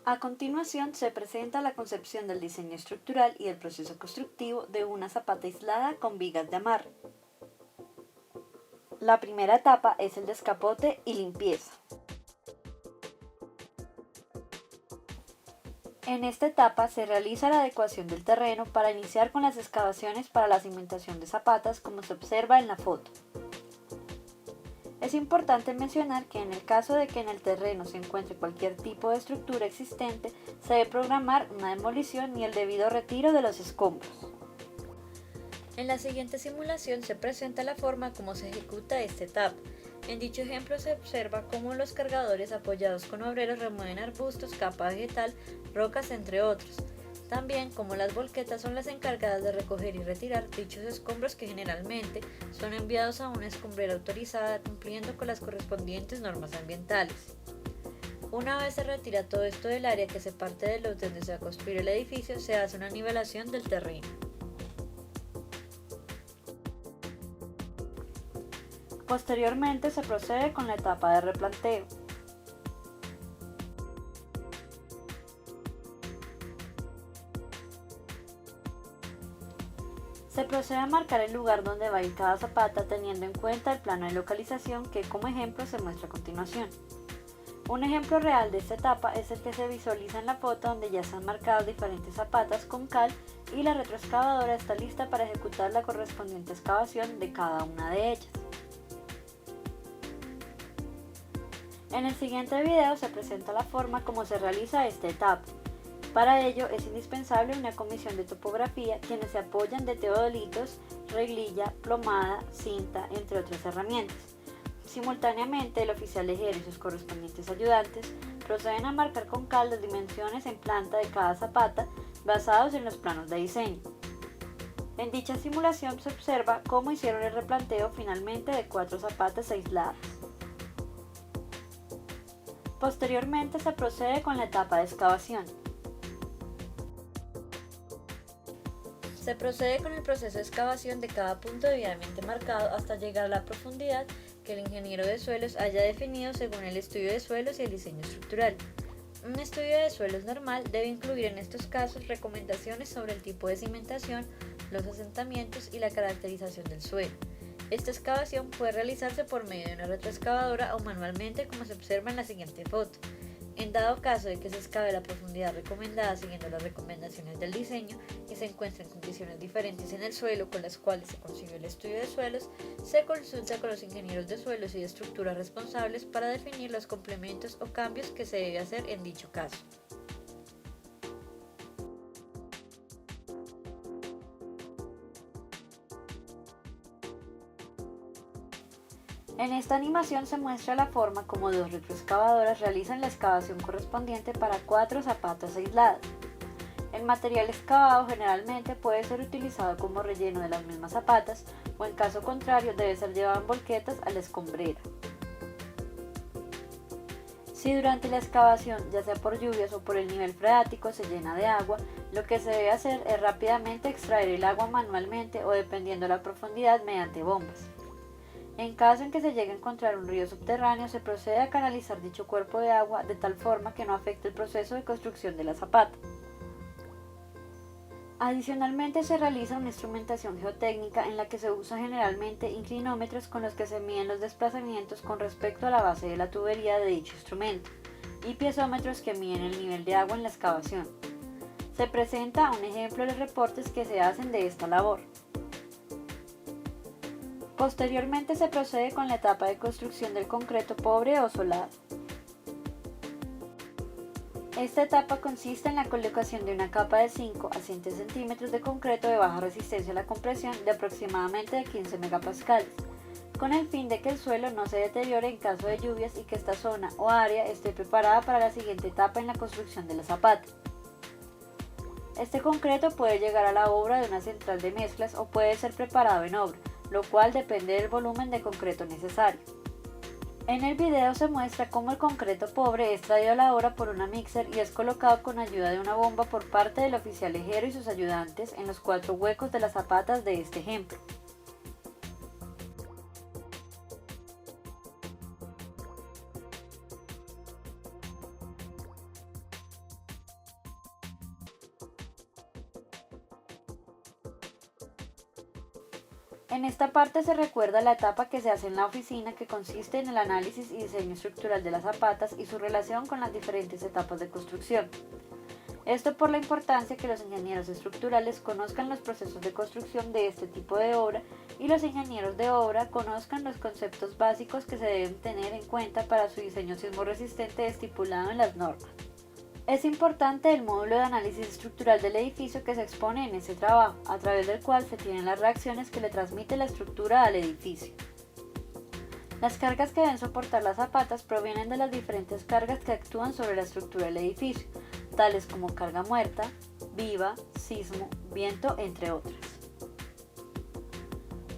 A continuación se presenta la concepción del diseño estructural y el proceso constructivo de una zapata aislada con vigas de amarre. La primera etapa es el descapote y limpieza. En esta etapa se realiza la adecuación del terreno para iniciar con las excavaciones para la cimentación de zapatas, como se observa en la foto. Es importante mencionar que en el caso de que en el terreno se encuentre cualquier tipo de estructura existente, se debe programar una demolición y el debido retiro de los escombros. En la siguiente simulación se presenta la forma como se ejecuta esta etapa. En dicho ejemplo se observa cómo los cargadores apoyados con obreros remueven arbustos, capa vegetal, rocas, entre otros. También como las volquetas son las encargadas de recoger y retirar dichos escombros que generalmente son enviados a una escombrera autorizada cumpliendo con las correspondientes normas ambientales. Una vez se retira todo esto del área que se parte del lote donde se va a construir el edificio, se hace una nivelación del terreno. Posteriormente se procede con la etapa de replanteo. Se procede a marcar el lugar donde va a ir cada zapata teniendo en cuenta el plano de localización que como ejemplo se muestra a continuación. Un ejemplo real de esta etapa es el que se visualiza en la foto donde ya están marcadas diferentes zapatas con cal y la retroexcavadora está lista para ejecutar la correspondiente excavación de cada una de ellas. En el siguiente video se presenta la forma como se realiza esta etapa. Para ello es indispensable una comisión de topografía quienes se apoyan de teodolitos, reglilla, plomada, cinta, entre otras herramientas. Simultáneamente el oficial lejero y sus correspondientes ayudantes proceden a marcar con cal las dimensiones en planta de cada zapata basados en los planos de diseño. En dicha simulación se observa cómo hicieron el replanteo finalmente de 4 zapatas aisladas. Posteriormente se procede con la etapa de excavación. Se procede con el proceso de excavación de cada punto debidamente marcado hasta llegar a la profundidad que el ingeniero de suelos haya definido según el estudio de suelos y el diseño estructural. Un estudio de suelos normal debe incluir en estos casos recomendaciones sobre el tipo de cimentación, los asentamientos y la caracterización del suelo. Esta excavación puede realizarse por medio de una retroexcavadora o manualmente como se observa en la siguiente foto. En dado caso de que se excave la profundidad recomendada siguiendo las recomendaciones del diseño y se encuentren condiciones diferentes en el suelo con las cuales se concibió el estudio de suelos, se consulta con los ingenieros de suelos y de estructura responsables para definir los complementos o cambios que se debe hacer en dicho caso. En esta animación se muestra la forma como 2 retroexcavadoras realizan la excavación correspondiente para 4 zapatas aisladas. El material excavado generalmente puede ser utilizado como relleno de las mismas zapatas o en caso contrario debe ser llevado en volquetas a la escombrera. Si durante la excavación, ya sea por lluvias o por el nivel freático, se llena de agua, lo que se debe hacer es rápidamente extraer el agua manualmente o dependiendo de la profundidad mediante bombas. En caso en que se llegue a encontrar un río subterráneo, se procede a canalizar dicho cuerpo de agua de tal forma que no afecte el proceso de construcción de la zapata. Adicionalmente se realiza una instrumentación geotécnica en la que se usa generalmente inclinómetros con los que se miden los desplazamientos con respecto a la base de la tubería de dicho instrumento y piezómetros que miden el nivel de agua en la excavación. Se presenta un ejemplo de los reportes que se hacen de esta labor. Posteriormente se procede con la etapa de construcción del concreto pobre o solado. Esta etapa consiste en la colocación de una capa de 5 a 7 centímetros de concreto de baja resistencia a la compresión de aproximadamente de 15 megapascales, con el fin de que el suelo no se deteriore en caso de lluvias y que esta zona o área esté preparada para la siguiente etapa en la construcción de la zapata. Este concreto puede llegar a la obra de una central de mezclas o puede ser preparado en obra, lo cual depende del volumen de concreto necesario. En el video se muestra cómo el concreto pobre es traído a la obra por una mixer y es colocado con ayuda de una bomba por parte del oficial lejero y sus ayudantes en los 4 huecos de las zapatas de este ejemplo. En esta parte se recuerda la etapa que se hace en la oficina, que consiste en el análisis y diseño estructural de las zapatas y su relación con las diferentes etapas de construcción. Esto por la importancia que los ingenieros estructurales conozcan los procesos de construcción de este tipo de obra y los ingenieros de obra conozcan los conceptos básicos que se deben tener en cuenta para su diseño sismorresistente estipulado en las normas. Es importante el módulo de análisis estructural del edificio que se expone en ese trabajo, a través del cual se tienen las reacciones que le transmite la estructura al edificio. Las cargas que deben soportar las zapatas provienen de las diferentes cargas que actúan sobre la estructura del edificio, tales como carga muerta, viva, sismo, viento, entre otras.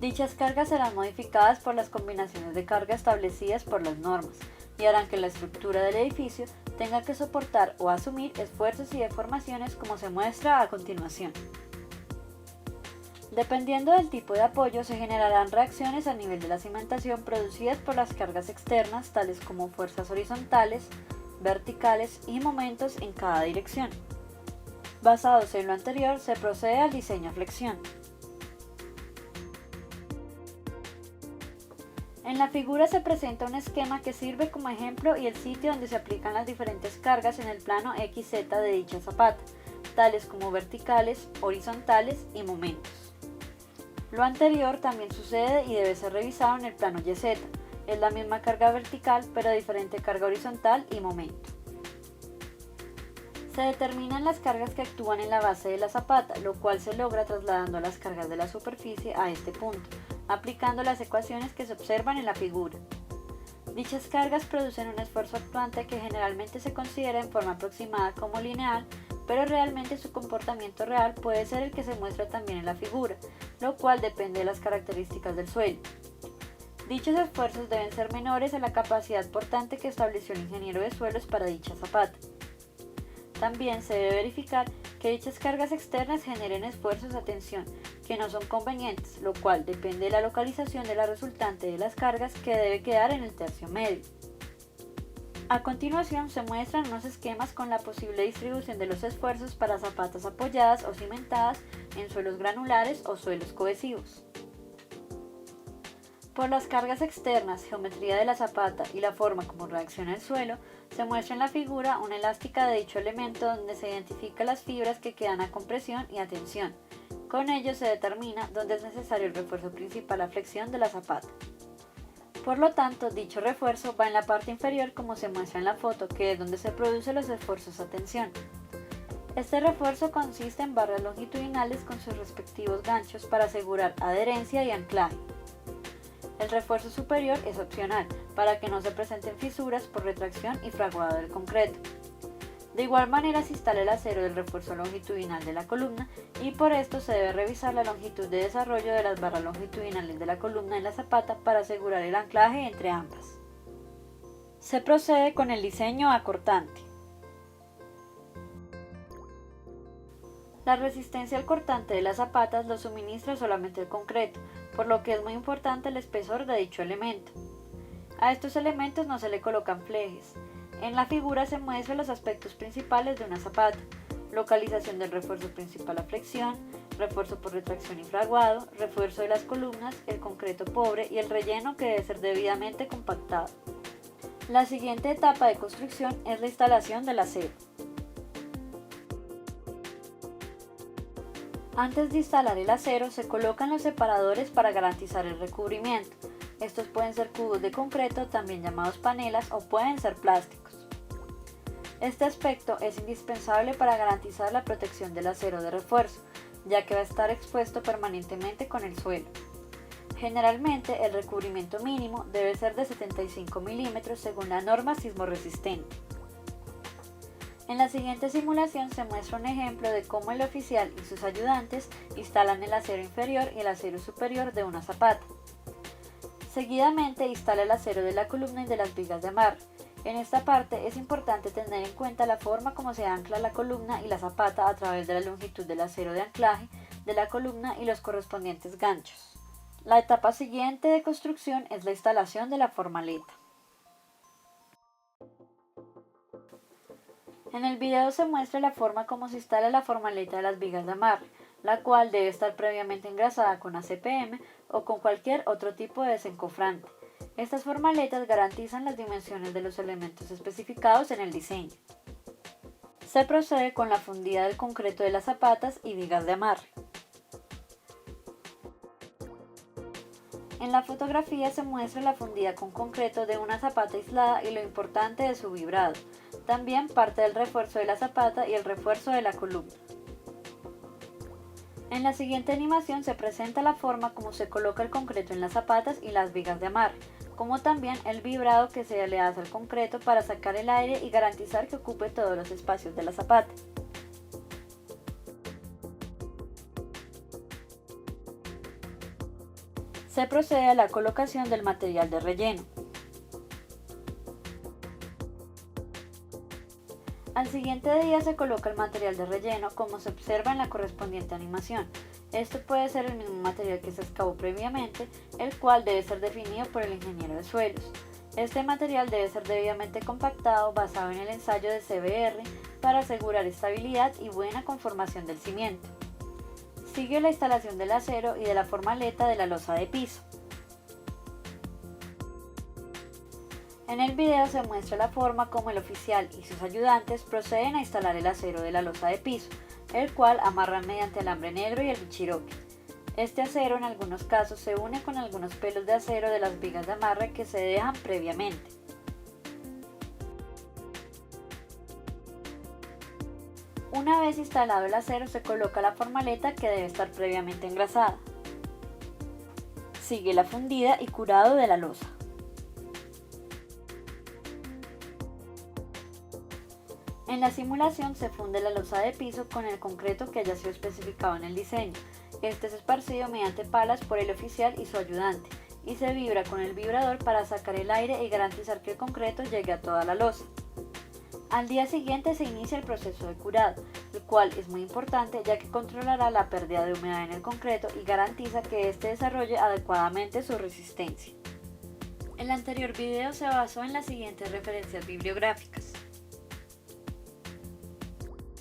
Dichas cargas serán modificadas por las combinaciones de carga establecidas por las normas y harán que la estructura del edificio tenga que soportar o asumir esfuerzos y deformaciones como se muestra a continuación. Dependiendo del tipo de apoyo, se generarán reacciones a nivel de la cimentación producidas por las cargas externas, tales como fuerzas horizontales, verticales y momentos en cada dirección. Basados en lo anterior, se procede al diseño a flexión. En la figura se presenta un esquema que sirve como ejemplo y el sitio donde se aplican las diferentes cargas en el plano XZ de dicha zapata, tales como verticales, horizontales y momentos. Lo anterior también sucede y debe ser revisado en el plano YZ. Es la misma carga vertical, pero diferente carga horizontal y momento. Se determinan las cargas que actúan en la base de la zapata, lo cual se logra trasladando las cargas de la superficie a este punto, aplicando las ecuaciones que se observan en la figura. Dichas cargas producen un esfuerzo actuante que generalmente se considera en forma aproximada como lineal, pero realmente su comportamiento real puede ser el que se muestra también en la figura, lo cual depende de las características del suelo. Dichos esfuerzos deben ser menores a la capacidad portante que estableció el ingeniero de suelos para dicha zapata. También se debe verificar que dichas cargas externas generen esfuerzos a tensión que no son convenientes, lo cual depende de la localización de la resultante de las cargas que debe quedar en el tercio medio. A continuación se muestran unos esquemas con la posible distribución de los esfuerzos para zapatas apoyadas o cimentadas en suelos granulares o suelos cohesivos. Por las cargas externas, geometría de la zapata y la forma como reacciona el suelo, se muestra en la figura una elástica de dicho elemento donde se identifican las fibras que quedan a compresión y a tensión. Con ello se determina dónde es necesario el refuerzo principal a flexión de la zapata. Por lo tanto, dicho refuerzo va en la parte inferior como se muestra en la foto, que es donde se producen los esfuerzos a tensión. Este refuerzo consiste en barras longitudinales con sus respectivos ganchos para asegurar adherencia y anclaje. El refuerzo superior es opcional, para que no se presenten fisuras por retracción y fraguado del concreto. De igual manera se instala el acero del refuerzo longitudinal de la columna y por esto se debe revisar la longitud de desarrollo de las barras longitudinales de la columna en la zapata para asegurar el anclaje entre ambas. Se procede con el diseño acortante. La resistencia al cortante de las zapatas lo suministra solamente el concreto, por lo que es muy importante el espesor de dicho elemento. A estos elementos no se le colocan flejes. En la figura se muestran los aspectos principales de una zapata: localización del refuerzo principal a flexión, refuerzo por retracción y fraguado, refuerzo de las columnas, el concreto pobre y el relleno que debe ser debidamente compactado. La siguiente etapa de construcción es la instalación del acero. Antes de instalar el acero se colocan los separadores para garantizar el recubrimiento. Estos pueden ser cubos de concreto, también llamados panelas, o pueden ser plásticos. Este aspecto es indispensable para garantizar la protección del acero de refuerzo, ya que va a estar expuesto permanentemente con el suelo. Generalmente el recubrimiento mínimo debe ser de 75 milímetros según la norma sismorresistente. En la siguiente simulación se muestra un ejemplo de cómo el oficial y sus ayudantes instalan el acero inferior y el acero superior de una zapata. Seguidamente instala el acero de la columna y de las vigas de amarre. En esta parte es importante tener en cuenta la forma como se ancla la columna y la zapata a través de la longitud del acero de anclaje de la columna y los correspondientes ganchos. La etapa siguiente de construcción es la instalación de la formaleta. En el video se muestra la forma como se instala la formaleta de las vigas de amarre. la cual debe estar previamente engrasada con ACPM o con cualquier otro tipo de desencofrante. Estas formaletas garantizan las dimensiones de los elementos especificados en el diseño. Se procede con la fundida del concreto de las zapatas y vigas de amarre. En la fotografía se muestra la fundida con concreto de una zapata aislada y lo importante de su vibrado. También parte del refuerzo de la zapata y el refuerzo de la columna. En la siguiente animación se presenta la forma como se coloca el concreto en las zapatas y las vigas de amarre, como también el vibrado que se le hace al concreto para sacar el aire y garantizar que ocupe todos los espacios de la zapata. Se procede a la colocación del material de relleno. Al siguiente día se coloca el material de relleno como se observa en la correspondiente animación. Esto puede ser el mismo material que se excavó previamente, el cual debe ser definido por el ingeniero de suelos. Este material debe ser debidamente compactado basado en el ensayo de CBR para asegurar estabilidad y buena conformación del cimiento. Sigue la instalación del acero y de la formaleta de la losa de piso. En el video se muestra la forma como el oficial y sus ayudantes proceden a instalar el acero de la losa de piso, el cual amarran mediante alambre negro y el bichiroque. Este acero en algunos casos se une con algunos pelos de acero de las vigas de amarre que se dejan previamente. Una vez instalado el acero se coloca la formaleta que debe estar previamente engrasada. Sigue la fundida y curado de la losa. En la simulación se funde la losa de piso con el concreto que haya sido especificado en el diseño. Este es esparcido mediante palas por el oficial y su ayudante y se vibra con el vibrador para sacar el aire y garantizar que el concreto llegue a toda la losa. Al día siguiente se inicia el proceso de curado, el cual es muy importante ya que controlará la pérdida de humedad en el concreto y garantiza que éste desarrolle adecuadamente su resistencia. El anterior video se basó en las siguientes referencias bibliográficas.